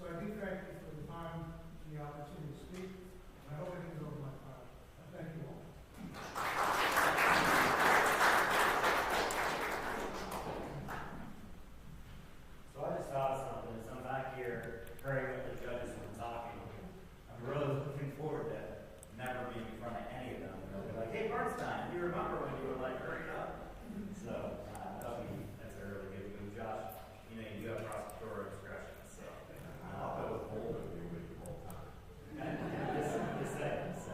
So I do thank you for the time and the opportunity to speak. I hope I didn't go over my time. Thank you all. So I just thought of something as I'm back here hearing what the judges were talking. I'm really looking forward to never being in front of any of them. They'll be like, hey, Bernstein, you remember when you were like, hurry up? So that's a really good move. Josh, you know, you do have prosecutorial discretion. So I thought that was bold of you the whole time. just saying. So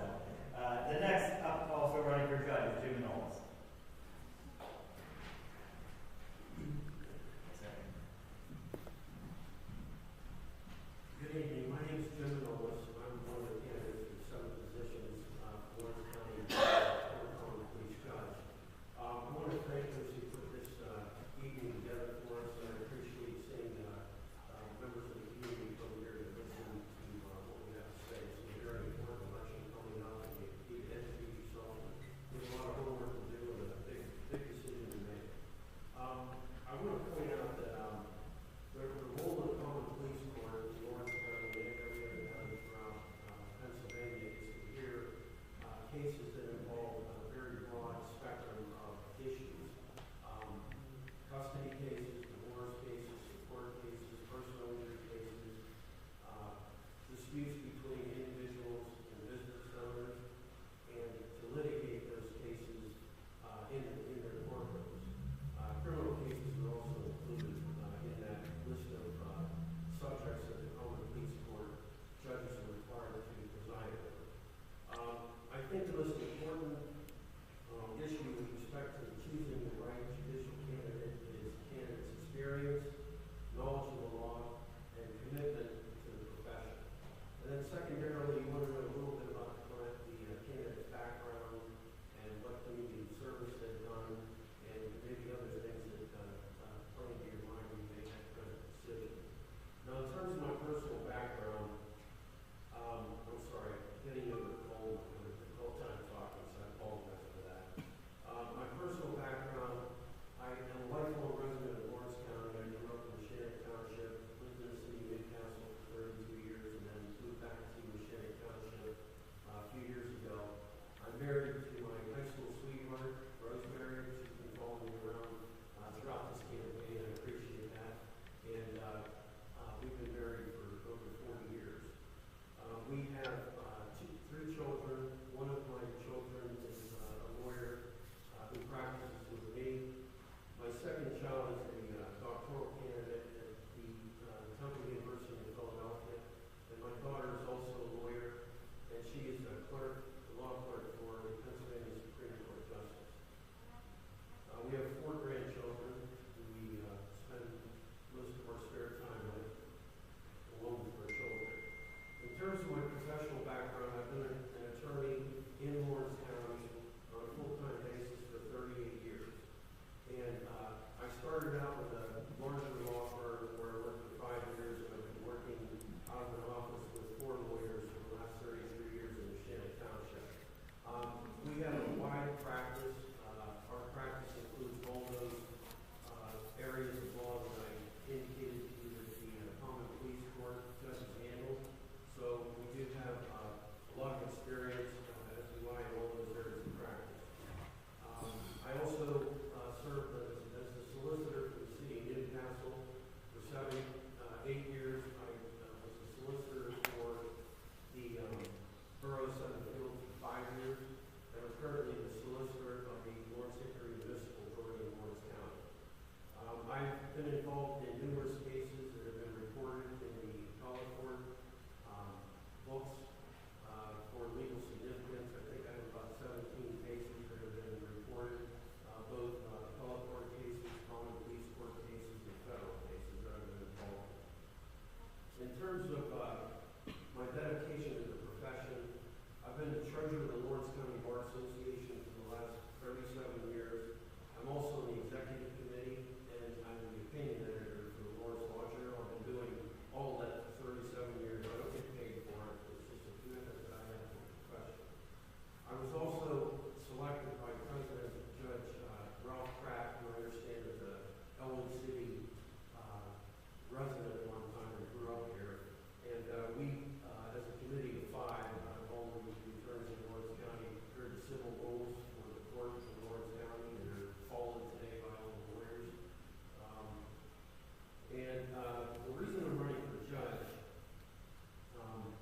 the reason I'm running for judge,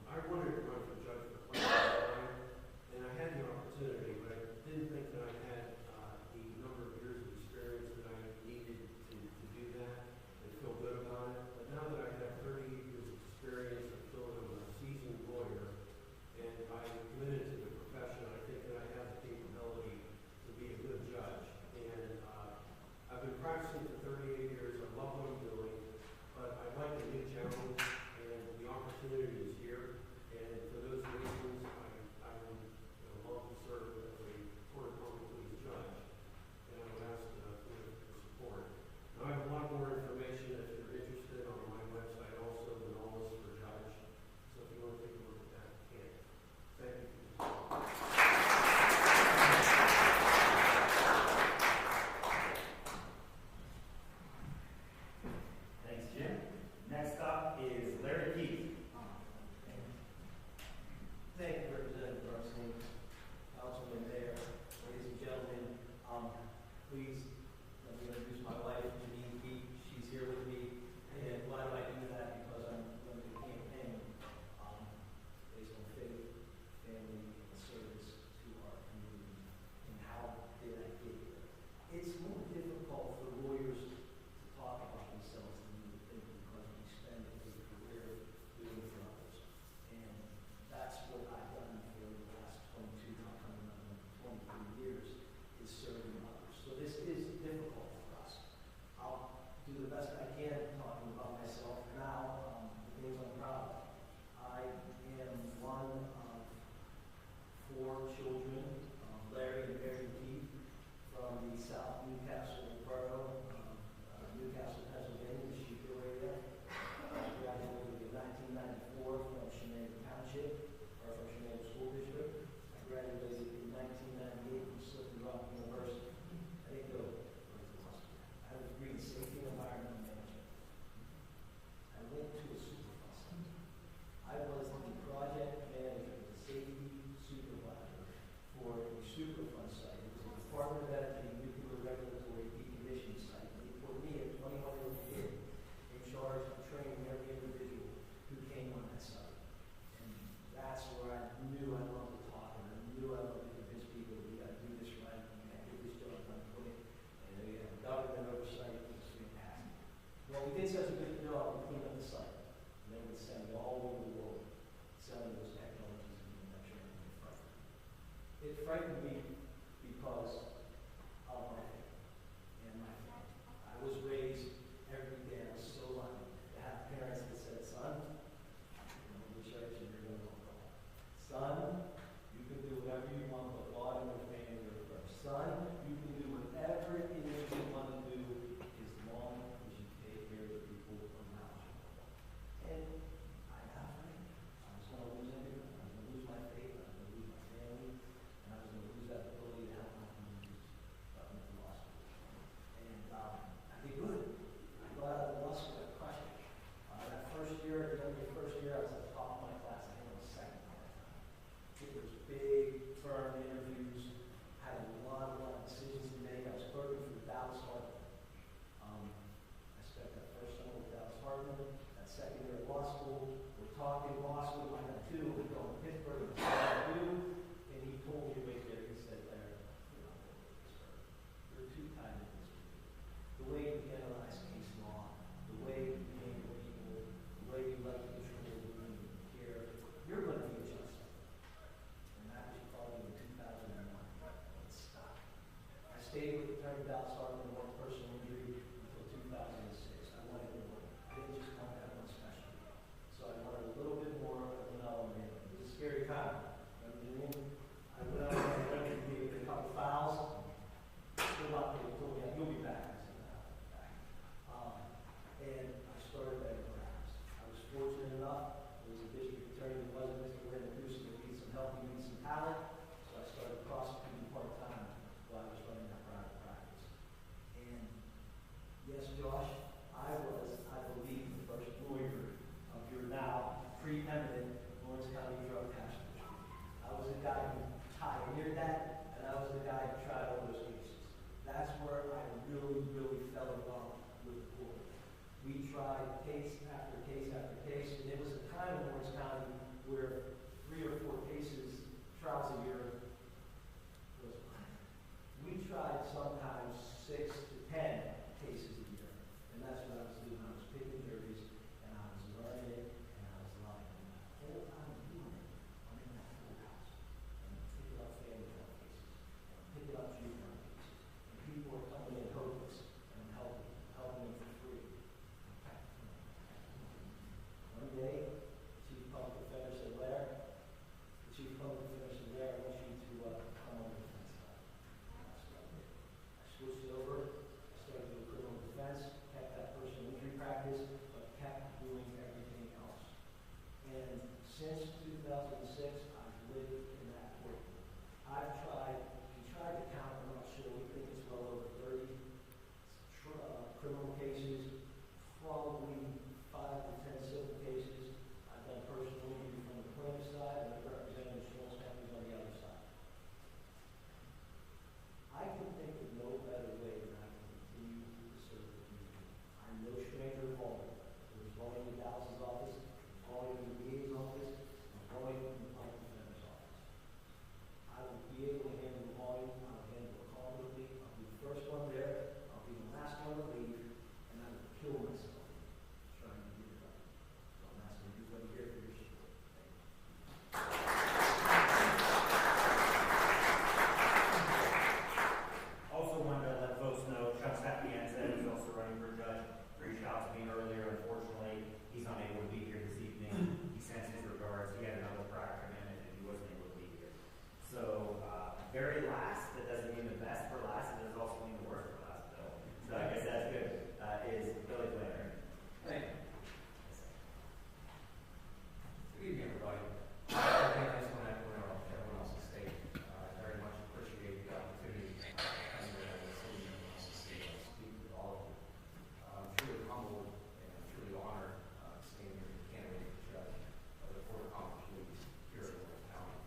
I wanted to run for judge for quite some time, and I had the opportunity, but I didn't think that I had the number of years of experience that I needed to do that and feel good about it. But now that I have 38 years of experience, I feel that I'm a seasoned lawyer, and I'm committed to the profession. I think that I have the capability to be a good judge. And I've been practicing for 38 years. I love what I'm doing, but I like a new challenge, and the opportunity is here. And for those reasons, I would love to serve as a court of public pleas judge, and I would ask for support. Now, I have a lot more information if you're interested on my website also, than all this for judge. So if you want to take a look at that, you can. Thank you. Thanks, Jim. Next up is Larry Keith. Thank you, Representative Bernstein, Councilman Mayor, ladies and gentlemen. Please let me introduce my wife, Janine Keith. She's here with me. And why do I do that? Because I'm going to campaign based on faith, family, and service to our community. And how did I get here? It's more difficult for lawyers to talk about themselves than you would think, because we spend a career doing for others. And that's what I've done for the last 22, now coming on 23 years, is serving others. So this is difficult for us. I'll do the best I can talking about myself now, the things I'm proud of. I am one of 4 children, Larry and Mary Keith, from the South Newcastle borough, Newcastle, Pennsylvania, the Sheepville area. I graduated in 1994 from Shenango Township, or from Shenango School District. I graduated in 1998 from Slippery Rock University. I didn't go to law school. I have a degree in safety and environmental management. I went to a Superfund center. I was the project manager, the safety supervisor for a Superfund site. It was a Department of Energy nuclear regulatory decommissioning site. And they put me, a 21-year-old kid, in charge of training every individual who came on that site. And that's where I knew I loved to talk, and I knew I loved to convince people that we got to do this right, and we got to get this job done quick, and we have government oversight. It was fantastic. Well, we did such a good job to clean up the site, and then we'd send it all over the world, selling those technologies and doing that training. It frightened me because of my family and my family. I was raised every day. I was so lucky to have parents that said, "Son, you know, the church and you're going to go. Son, you can do whatever you want, but God and your family are first. Son, you can do whatever it is you want to do, as long as you take care of the people around you." And I got afraid. I was going to lose everything. I was going to lose my faith. I was going to lose my family. And I was going to lose trials a year. We tried sometimes 6 to 10 cases a year, and that's what I was doing. I was picking juries, and I was learning it, and I was loving it. And the whole time I'm doing it, I'm in that courthouse, and I'm picking up family law cases, and I'm picking up juvenile cases, and people are coming in hopeless, and I'm helping them for free. One day, the chief public defender said, Larry, the chief public defender said, Larry, I want you to come on the defense side. That's what I did. I switched over, I started doing criminal defense, kept that personal injury practice, but kept doing everything else. And since 2006, I've lived in that courtroom. We tried to count, I'm not sure, we think it's well over 30 criminal cases, probably 5 to 10 civil cases. I've done personal injury from the plaintiff side, and I've represented insurance companies on the other side. I can think of no better way than I can continue to serve the community. I'm no stranger to volume. There's volume in Dallas's office, volume in the DA's office, and volume in the public defender's office. I will be able to handle the volume, I will handle it confidently, I'll be the first one there, I'll be the last one to leave, and I will kill myself trying to get it done. So I'm asking everybody here for your support. Thank you. Also wanted to let folks know, Chuck Sapienza, who's also running for judge, reached out to me earlier. Unfortunately, he's unable to be here this evening. He sends his regards. He had another prior commitment and he wasn't able to be here. So, very last, that doesn't mean the best for last, it does also mean the worst for last, though. So I guess that's good, is Billy Flannery. Thank you. Good evening, everybody. I just want to echo everyone else's state. I very much appreciate the opportunity to come here as a city and also speak with all of you. I'm truly humbled and I'm truly honored standing here as a candidate for judge of the Court of Common Pleas here in Orange County.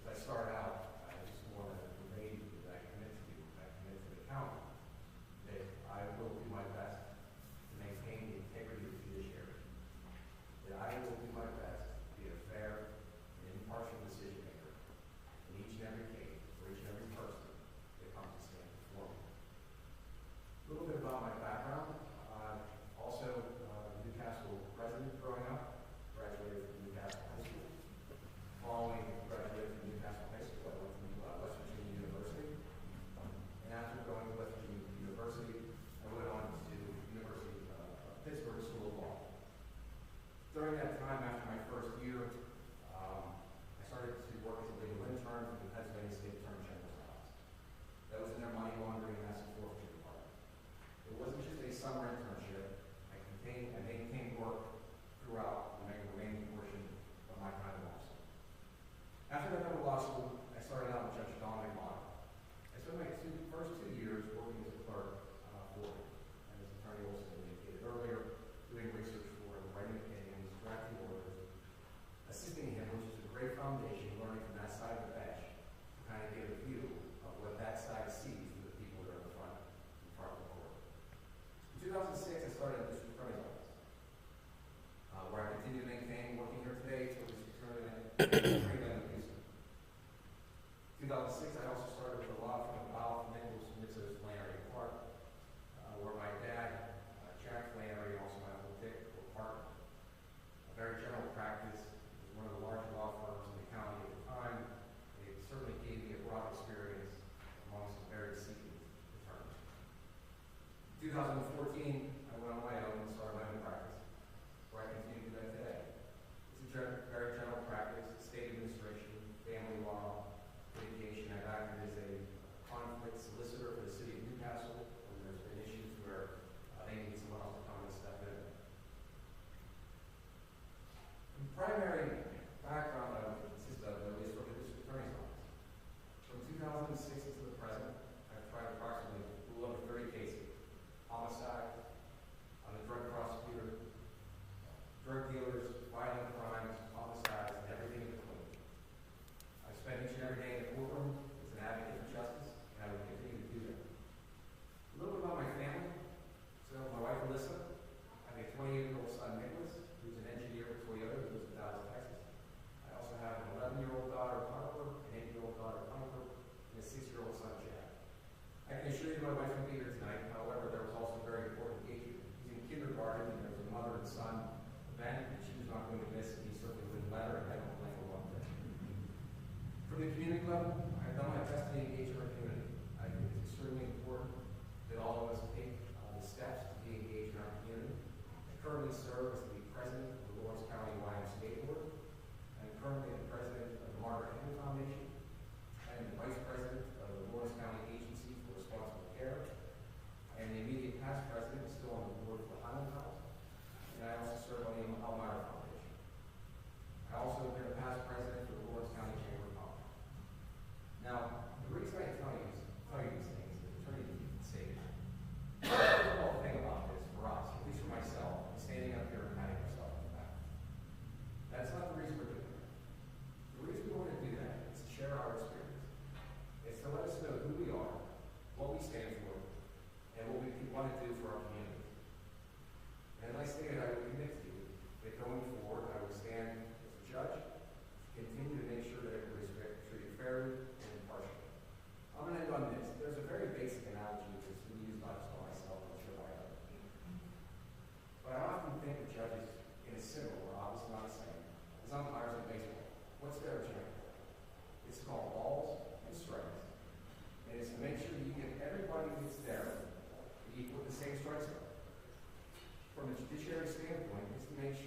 As I start out, I just want to convey that I commit to you, I commit to the county, that I will do my best to maintain the integrity of the judiciary, that I will do my best to be a fair and impartial decision maker in each and every case for each and every person that comes to stand before me. A little bit about my background. Also, Newcastle resident growing up, graduated from Newcastle High School. Following graduating from Newcastle High School, I went to West Virginia University. And after going to West Virginia University, I went on to University of Pittsburgh School of Law. During that time, after my first year, I started to work as a legal intern for the Pennsylvania State Attorney General's office. That was in their money laundering and asset forfeiture department. It wasn't just a summer internship. I maintained work throughout the remaining portion of my time in law school. After I went to law school, I started out with Judge Dominic Motta. I spent my first 2 years working as a clerk for him. And as Attorney Olson indicated earlier, doing research for him, writing opinions, drafting orders, assisting him, which is a great foundation, learning from that side of the bench to kind of get a view of what that side sees from the people that are in front of the court. In 2006, I started at the District Attorney's Office, where I continue to maintain, working here today, to the District Attorney in Houston. 2006, I also started with a law firm of Nichols, Mixos, Flannery, and Park, where my dad, Jack Flannery, and also my uncle Dick were partners. A very general practice. It was one of the larger law firms in the county at the time. It certainly gave me a broad experience among some very seasoned attorneys. In 2014, I went on my own and started my own practice, where I continue to do that today. It's a very general practice, state administration. as umpires in baseball. What's their objective? It's called balls and strikes. And it's to make sure you get everybody that's there to equal the same strike zone. From a judiciary standpoint, it's to make sure